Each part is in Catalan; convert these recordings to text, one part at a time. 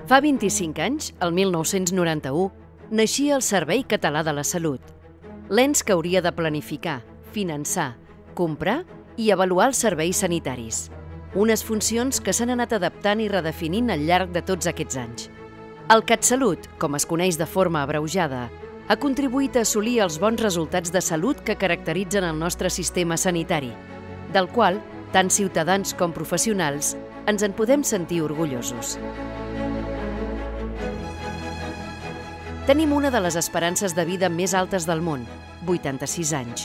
Fa 25 anys, el 1991, naixia el Servei Català de la Salut, l'ens que hauria de planificar, finançar, comprar i avaluar els serveis sanitaris. Unes funcions que s'han anat adaptant i redefinint al llarg de tots aquests anys. El CatSalut, com es coneix de forma abreujada, ha contribuït a assolir els bons resultats de salut que caracteritzen el nostre sistema sanitari, del qual, tant ciutadans com professionals, ens en podem sentir orgullosos. Tenim una de les esperances de vida més altes del món, 86 anys.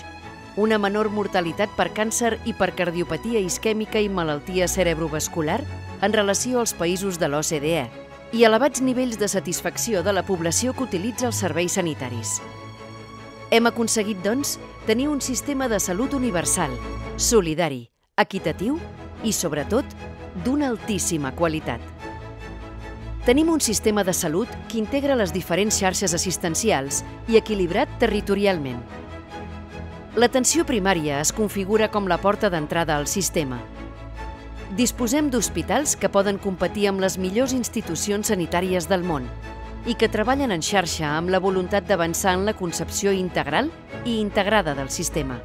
Una menor mortalitat per càncer i per cardiopatia isquèmica i malaltia cerebrovascular en relació als països de l'OCDE i elevats nivells de satisfacció de la població que utilitza els serveis sanitaris. Hem aconseguit, doncs, tenir un sistema de salut universal, solidari, equitatiu i, sobretot, d'una altíssima qualitat. Tenim un sistema de salut que integra les diferents xarxes assistencials i equilibrat territorialment. L'atenció primària es configura com la porta d'entrada al sistema. Disposem d'hospitals que poden competir amb les millors institucions sanitàries del món i que treballen en xarxa amb la voluntat d'avançar en la concepció integral i integrada del sistema.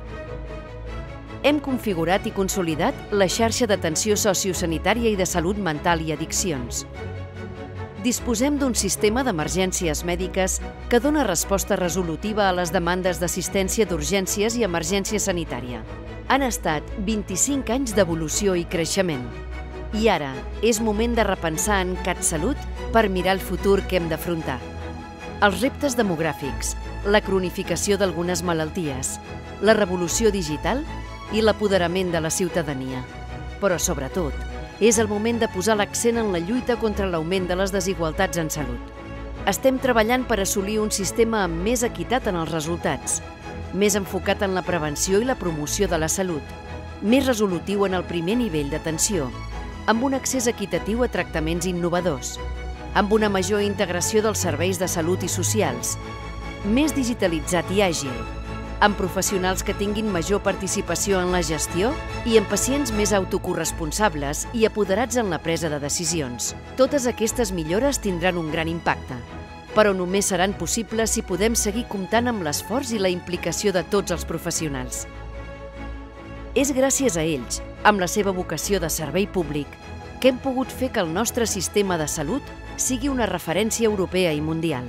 Hem configurat i consolidat la xarxa d'atenció sociosanitària i de salut mental i addiccions. Disposem d'un sistema d'emergències mèdiques que dona resposta resolutiva a les demandes d'assistència d'urgències i emergència sanitària. Han estat 25 anys d'evolució i creixement. I ara és moment de repensar en CatSalut per mirar el futur que hem d'afrontar. Els reptes demogràfics, la cronificació d'algunes malalties, la revolució digital i l'apoderament de la ciutadania. Però, sobretot, és el moment de posar l'accent en la lluita contra l'augment de les desigualtats en salut. Estem treballant per assolir un sistema amb més equitat en els resultats, més enfocat en la prevenció i la promoció de la salut, més resolutiu en el primer nivell d'atenció, amb un accés equitatiu a tractaments innovadors, amb una major integració dels serveis de salut i socials, més digitalitzat i àgil, amb professionals que tinguin major participació en la gestió i amb pacients més autocorresponsables i apoderats en la presa de decisions. Totes aquestes millores tindran un gran impacte, però només seran possibles si podem seguir comptant amb l'esforç i la implicació de tots els professionals. És gràcies a ells, amb la seva vocació de servei públic, que hem pogut fer que el nostre sistema de salut sigui una referència europea i mundial.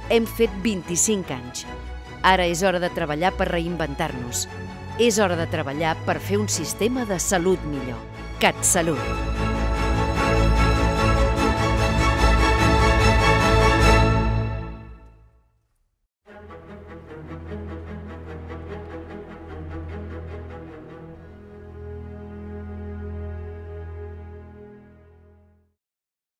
Hem fet 25 anys. Ara és hora de treballar per reinventar-nos. És hora de treballar per fer un sistema de salut millor. CatSalut.